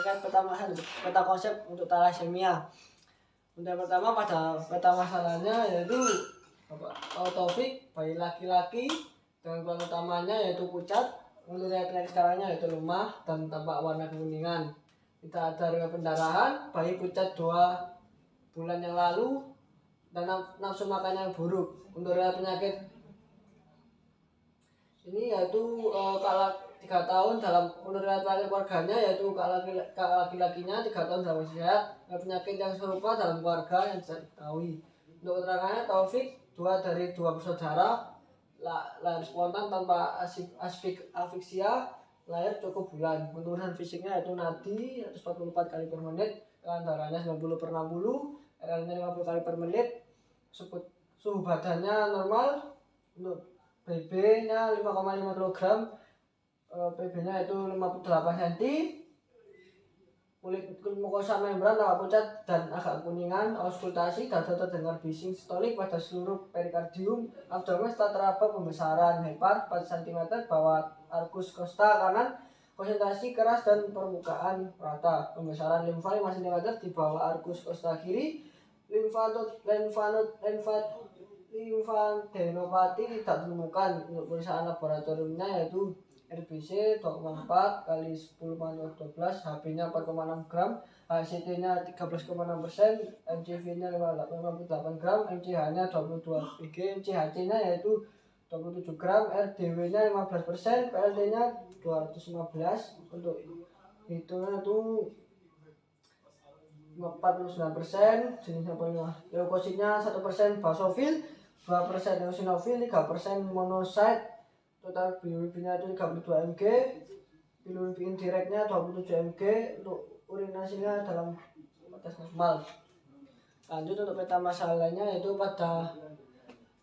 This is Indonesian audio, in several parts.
terkait peta konsep untuk thalassemia. Untuk yang pertama pada peta masalahnya yaitu Taufik, bayi laki-laki dengan keluhan utamanya yaitu pucat, untuk riwayat sekarangnya yaitu lemah dan tampak warna kekuningan. Tidak ada riwayat pendarahan, bayi pucat 2 bulan yang lalu dan nafsu makannya yang buruk. Untuk riwayat penyakit ini yaitu kalau 3 tahun dalam menurut riwayat keluarganya yaitu kalau laki-lakinya 3 tahun dalam sehat, penyakit yang serupa dalam keluarga yang tidak diketahui. Untuk keterangannya Taufik 2 dari 2 bersaudara, lahir spontan tanpa asfiksia, lahir cukup bulan. Penurunan fisiknya yaitu nadi 144 kali per menit, darahnya 90/60, RL-nya 50 kali per menit, suhu badannya normal. Untuk BB-nya 5,5 kg, PB-nya itu 58 cm, kulit mukosa membran tampak pucat dan agak kuningan, auskultasi, dada terdengar bising sistolik pada seluruh perikardium, abdomen setelah teraba pembesaran, hepar 4 cm, bawah arkus costa kanan, konsentrasi keras dan permukaan rata, pembesaran limfa 5 cm di bawah arkus costa kiri, limfadenopati tidak ditemukan. Untuk pemeriksaan laboratoriumnya yaitu RBC 2,4 kali 10⁻12, HB-nya 4,6 gram, HCT-nya 13,6%, MCV-nya 58 gram, MCH-nya 22 Bg, MCHC-nya yaitu 27 gram, RDW-nya 15%, PLD-nya 215. Untuk hitungnya itu 49%, jenisnya apa? Leukositnya 1%, basofil 2%, eosinofil 3%, monosit. Total bilirubinnya itu 32 mg, bilirubin indirectnya 27 mg, untuk urinasinya dalam batas normal. Lanjut untuk peta masalahnya yaitu pada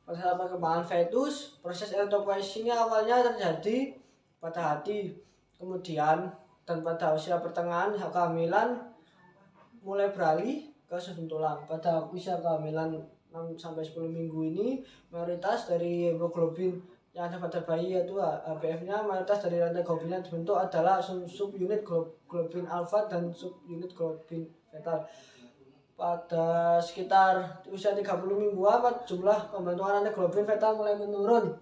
perkembangan fetus, proses erythropoiesis awalnya terjadi pada hati, kemudian dan pada usia pertengahan kehamilan mulai beralih ke susun tulang. Pada usia kehamilan 6-10 minggu ini mayoritas dari hemoglobin yang ada pada bayi yaitu HbF-nya, mayoritas dari rantai globin yang dibentuk adalah subunit globin alfa dan subunit globin fetal. Pada sekitar usia 30 mingguan jumlah pembentukan rantai globin fetal mulai menurun.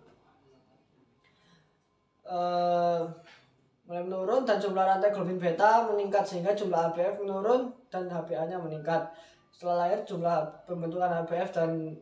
Dan jumlah rantai globin beta meningkat sehingga jumlah HbF menurun dan HbA-nya meningkat. Setelah lahir jumlah pembentukan HbF dan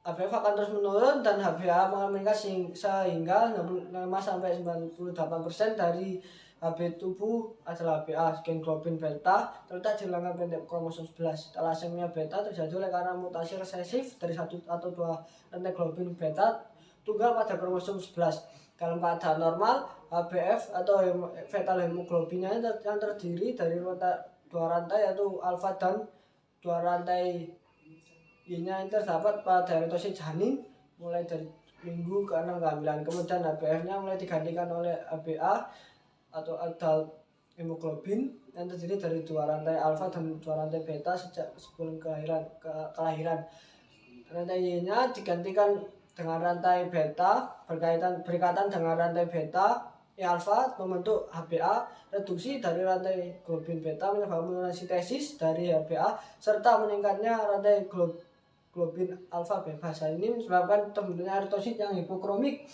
HbF akan terus menurun dan HbA meningkat sehingga 65-98% dari Hb tubuh adalah HbA. Gen globin beta terletak di lengan pendek kromosom 11. Thalassemia beta terjadi oleh karena mutasi resesif dari 1 atau 2 rantai globin beta tunggal pada kromosom 11. Dalam keadaan normal, HbF atau fetal hemoglobinnya yang terdiri dari 2 rantai yaitu alfa dan 2 rantai Y-nya yang terdapat pada eritosit janin mulai dari minggu ke-6 kehamilan. Kemudian HbF-nya mulai digantikan oleh HbA atau adult hemoglobin yang terdiri dari 2 rantai alfa dan 2 rantai beta sejak sebelum kelahiran. Rantai Y-nya digantikan dengan rantai beta berkaitan dengan rantai beta alfa membentuk HbA. Reduksi dari rantai globin beta menyebabkan penurunan sintesis dari HbA serta meningkatnya rantai globin alfa bebas. Ini menyebabkan terbentuknya eritosit yang hipokromik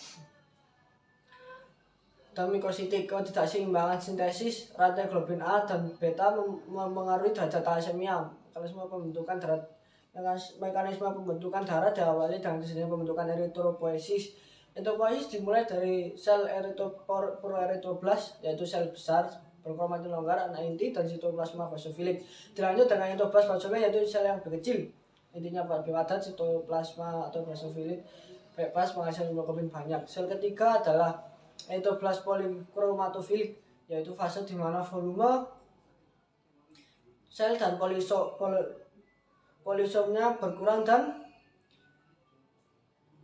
dan mikrositik. Ketidakseimbangan sintesis rantai globin A dan beta mempengaruhi derajat thalassemia. Mekanisme pembentukan darah diawali dengan terjadinya pembentukan erythropoiesis. Erythropoiesis dimulai dari sel proerythroblast yaitu sel besar berkromatin longgar anak inti dan sitoplasma basofilik. Dilanjut dengan endoblast basofilik yaitu sel yang lebih kecil. Intinya padat sitoplasma atau basofilik bebas menghasilkan hemoglobin banyak. Sel ketiga adalah endoblast polikromatofilik yaitu fase di mana volume sel dan polisomnya berkurang dan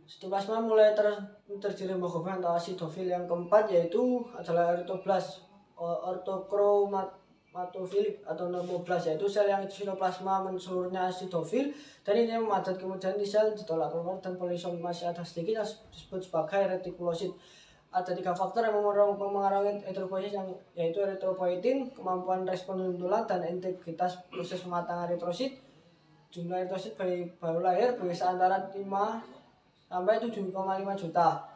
sitoplasma mulai terdiri hemoglobin atau asidofil. Yang keempat yaitu adalah erythroblast orthokromatofilik atau normoblast yaitu sel yang sitoplasma seluruhnya asidofil dan ini memadat. Kemudian di sel ditolak keluar dan polisom masih ada sedikit yang disebut sebagai retikulosit. ada 3 faktor yang mempengaruhi eritropoiesis yaitu eritropoietin, kemampuan respon tulang dan integritas proses pematangan eritrosit. Jumlah eritrosit baru lahir berkisar antara 5 sampai 7,5 juta.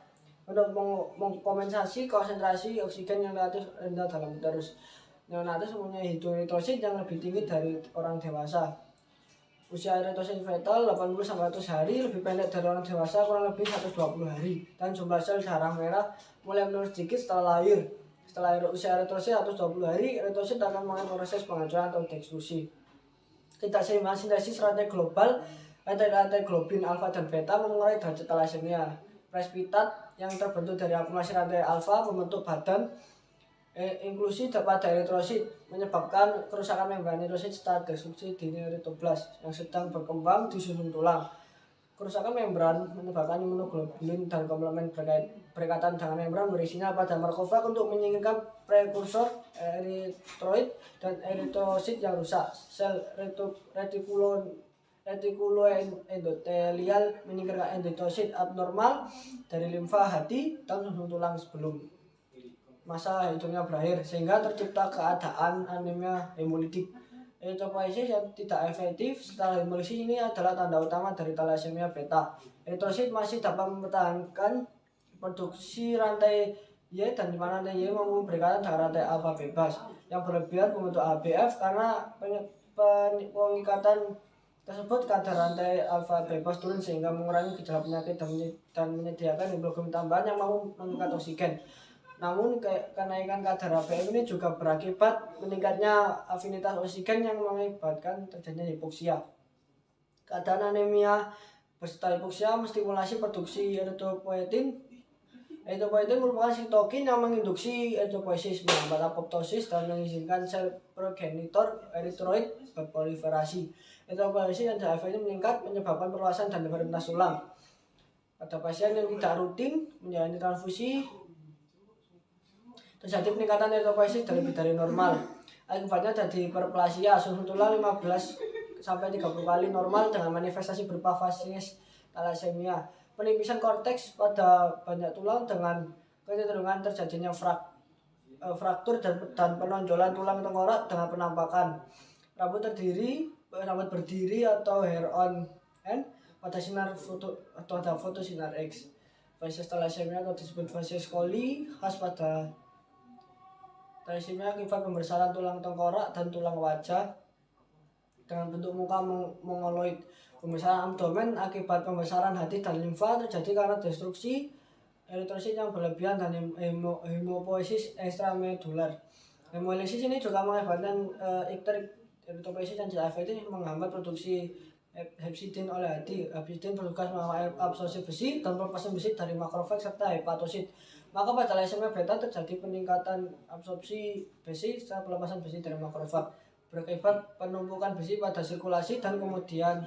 Untuk mengkompensasi konsentrasi oksigen yang relatif rendah dalam uterus, neonatus mempunyai hidung eritrosit yang lebih tinggi dari orang dewasa. Usia eritrosit fetal 80-100 hari, lebih pendek dari orang dewasa kurang lebih 120 hari, dan jumlah sel darah merah mulai menurun sedikit setelah lahir. Setelah usia eritrosit 120 hari, eritrosit akan mengalami proses penghancuran atau destruksi. Tidak seimbang sintesis rantai global, rantai globin alfa dan beta mengurangi derajat thalassemia. Presipitat yang terbentuk dari akumulasi rantai alfa membentuk badan inklusi pada eritrosit, menyebabkan kerusakan membran eritrosit setelah destruksi di eritroblas yang sedang berkembang di susun tulang. Kerusakan membran menyebabkan imunoglobulin dan komplement berkaitan dengan membran berisinya pada markofag untuk menyingkirkan prekursor eritroid dan eritrosit yang rusak. Sel retikuloendotelial menyingkirkan eritrosit abnormal dari limfa hati dan susun tulang sebelum masa hidupnya berakhir, sehingga tercipta keadaan anemia hemolitik. Eritropoiesis yang tidak efektif setelah hemolisis ini adalah tanda utama dari thalassemia beta. Eritrosit masih dapat mempertahankan produksi rantai Y dan di mana rantai Y mampu berkaitan dengan rantai alfa bebas yang berlebihan membentuk ABF karena pengikatan tersebut kadar rantai alfa bebas turun sehingga mengurangi gejala penyakit dan menyediakan hemoglobin tambahan yang mampu mengikat oksigen. Namun kenaikan kadar ABF ini juga berakibat meningkatnya afinitas oksigen yang mengakibatkan terjadinya hipoksia. Keadaan anemia beserta hipoksia menstimulasi produksi eritropoietin. Eritropoietin merupakan sitokin yang menginduksi eritropoiesis, menghambat apoptosis dan mengizinkan sel progenitor eritroid berproliferasi. Eritropoiesis yang tidak efektif meningkat menyebabkan perluasan dan deformitas tulang. Pada pasien yang tidak rutin menjalani transfusi, terjadi peningkatan eritropoiesis lebih dari normal. Akibatnya jadi hiperplasia, susun tulang 15-30 kali normal dengan manifestasi berupa fases thalassemia. Penipisan korteks pada banyak tulang dengan kecenderungan terjadinya fraktur dan penonjolan tulang tengkorak dengan penampakan rambut berdiri atau hair on end pada sinar fotosinar X. Fases thalassemia atau disebut fases Colli khas pada thalassemia akibat pembesaran tulang tengkorak dan tulang wajah dengan bentuk muka mongoloid. Pembesaran abdomen akibat pembesaran hati dan limfa terjadi karena destruksi eritrosit yang berlebihan dan hemopoiesis ekstramedular. Hemolisis ini juga mengakibatkan eritropoiesis yang tidak efektif, menghambat produksi hepsidin oleh hati. Hepsidin bertugas mengabsorpsi besi dan pelepasan besi dari makrofag serta hepatosit. Maka pada thalassemia beta terjadi peningkatan absorpsi besi setelah pelepasan besi dari makrofag, berakibat penumpukan besi pada sirkulasi dan kemudian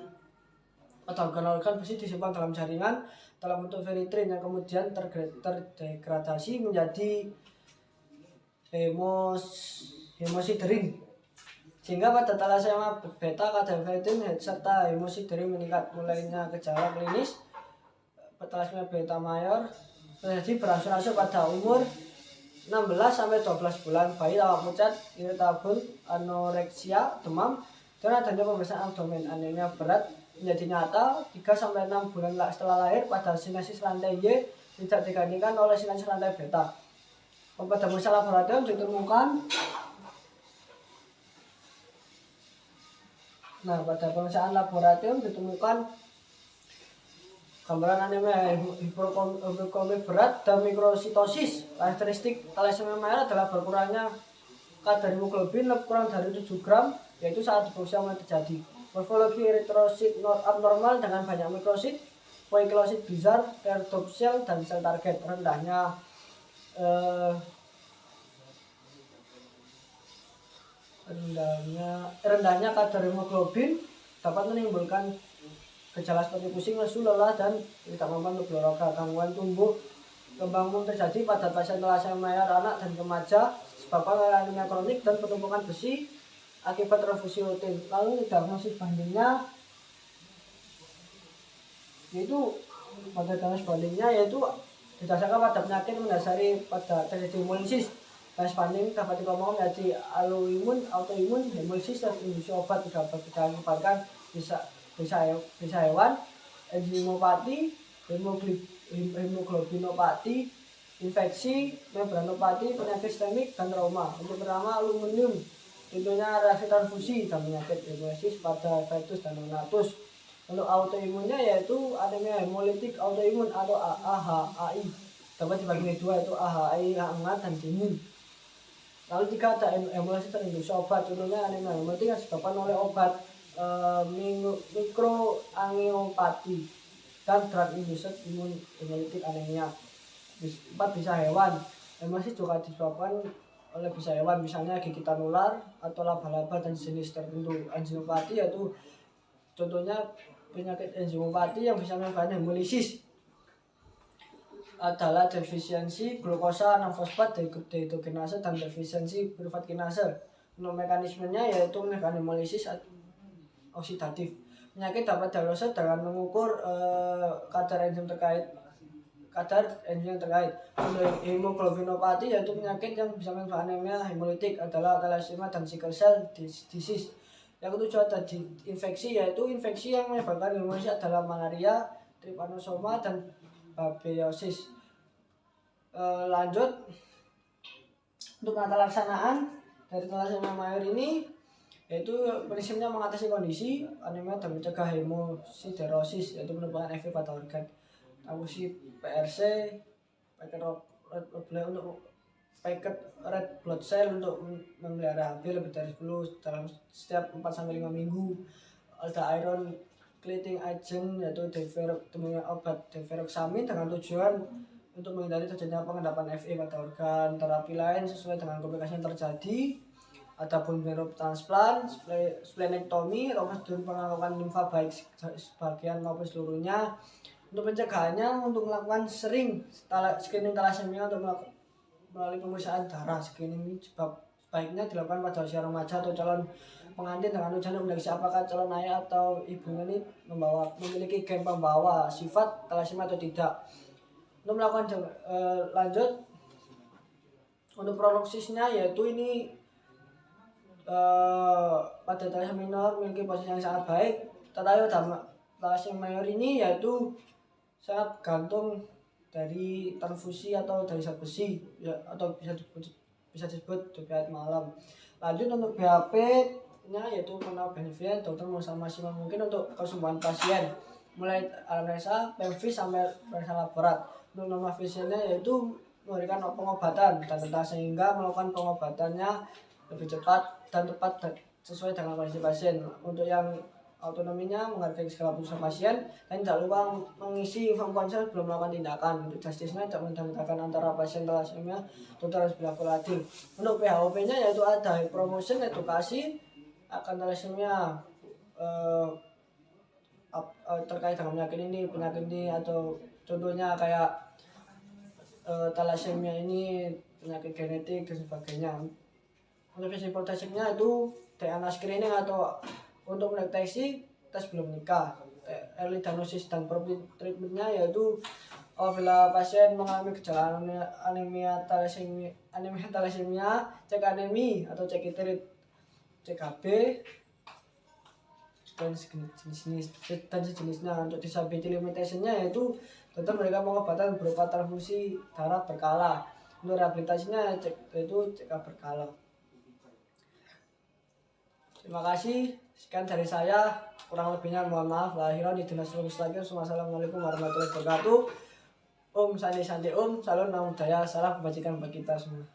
pada organ-organ besi disimpan dalam jaringan dalam bentuk feritrin yang kemudian terdegradasi menjadi hemosiderin, sehingga pada thalassemia beta kadar feritrin serta hemosiderin meningkat. Mulainya gejala klinis thalassemia beta mayor terjadi berangsur-angsur pada umur 16-12 bulan. Bayi tampak pucat, irritabel, anoreksia, demam, dan adanya pembesaran abdomen. Anemia berat menjadi nyata 3-6 bulan setelah lahir pada sintesis rantai Y tidak digantikan oleh sintesis rantai beta. Pada pemeriksaan laboratorium ditemukan gambaran anemia hiperkomik berat dan mikrositosis. Karakteristik thalassemia mayor adalah berkurangnya kadar hemoglobin kurang dari 7 gram, yaitu saat hipoksia mulai terjadi. Morfologi eritrosit abnormal dengan banyak mikrosit, poikilosit bizar, redox sel, dan sel target. Rendahnya kadar hemoglobin dapat menimbulkan gejala seperti pusing, lesu, lelah, dan tidak mampu untuk berolahraga. Gangguan tumbuh kembang umum terjadi pada pasien thalassemia mayor anak dan remaja disebabkan anemia kronik dan penumpukan besi akibat transfusi rutin. Lalu diagnosis bandingnya yaitu Didasarkan pada penyakit mendasari pada terjadi hemolisis. Dan Spanyol dapat dikelompokkan menjadi autoimun, hemolisis, dan induksi obat dapat diakibatkan bisa hewan, enzimopati, hemoglobinopati, infeksi, membranopati, penyakit sistemik, dan trauma. Untuk pertama aluminium, contohnya reaksi transfusi dan penyakit hemolisis pada fetus dan neonatus. Untuk autoimunnya yaitu anemia hemolitik autoimun atau AHAI. Dapat dibagi menjadi dua, yaitu AHAI hangat dan dingin. Lalu jika ada hemolisis terinduksi obat, contohnya anemia hemolitik yang disebabkan oleh obat mikroangiopati dan drug induced immune hemolytic anemia. 4. Bisa hewan. Hemolisis juga disebabkan oleh bisa hewan, misalnya gigitan ular atau laba-laba dan jenis tertentu. Enzimopati yaitu contohnya penyakit enzimopati yang bisa menyebabkan hemolisis adalah defisiensi glukosa 6-fosfat dehidrogenase dan defisiensi piruvat kinase. Untuk mekanismenya yaitu menyebabkan hemolisis oksidatif. Penyakit dapat diagnosis dengan mengukur kadar enzim yang terkait. Untuk hemoglobinopati yaitu penyakit yang bisa menyebabkan anemia hemolitik adalah thalassemia dan sickle cell disease. Yang ketujuh ada infeksi, yaitu infeksi yang menyebabkan hemolisis adalah malaria, trypanosoma, dan babesiosis. Lanjut untuk penata laksanaan dari thalassemia mayor ini, yaitu prinsipnya mengatasi kondisi anemia dan mencegah hemosiderosis, yaitu penumpukan FV pada organ. Transfusi PRC, paket red blood cell untuk memelihara HB lebih dari 10 dalam setiap 4-5 minggu. Ada iron cleating agent, yaitu obat deferoxamine dengan tujuan untuk menghindari terjadinya pengendapan FE pada organ. Terapi lain sesuai dengan komplikasi yang terjadi, ada bone marrow transplant, splenectomy atau prosedur pengangkatan limfa baik sebagian maupun seluruhnya. Untuk pencegahannya, untuk melakukan screening thalassemia untuk melalui pemeriksaan darah. Screening ini sebaiknya dilakukan pada usia remaja atau calon pengantin dengan tujuan mendeteksi apakah calon ayah atau ibunya ini memiliki gen pembawa sifat thalassemia atau tidak. Untuk melakukan lanjut untuk prognosisnya, yaitu ini pada thalassemia minor memiliki posisi yang sangat baik. Tetapi thalassemia mayor ini yaitu sangat gantung dari transfusi atau dari zat besi, ya, atau bisa disebut diet malam. Lanjut untuk BAP nya yaitu mengenal benefit, dokter berusaha maksimal mungkin untuk kesembuhan pasien mulai anamnesa, pemvis sampai pemeriksaan laborat. Untuk nama visinya yaitu memberikan pengobatan dan tepat sehingga melakukan pengobatannya lebih cepat dan tepat sesuai dengan kondisi pasien. Untuk yang autonominya menghargai segala keputusan pasien dan tidak lupa mengisi form konsel sebelum melakukan tindakan. Untuk justice-nya tidak menentangkan antara pasien thalassemia, dokter harus berlaku adil. Untuk PHOP-nya yaitu ada promotion, edukasi akan thalassemia terkait dengan penyakit ini atau contohnya kayak thalassemia ini penyakit genetik dan sebagainya. Untuk visi protesifnya itu DNA screening atau untuk mendeteksi tes belum nikah. Early diagnosis dan treatmentnya yaitu apabila pasien mengalami gejala anemia thalassemia, cek anemi atau cek iterit, cek KB dan sejenisnya. Untuk disability limitationnya yaitu dokter memberikan pengobatan berupa transfusi darah berkala. Untuk rehabilitasinya yaitu cek berkala. Terima kasih, sekian dari saya, kurang lebihnya mohon maaf. Wassalamualaikum warahmatullahi wabarakatuh. Om Santi Santi Om, salam nama budaya, salam kebajikan bagi kita semua.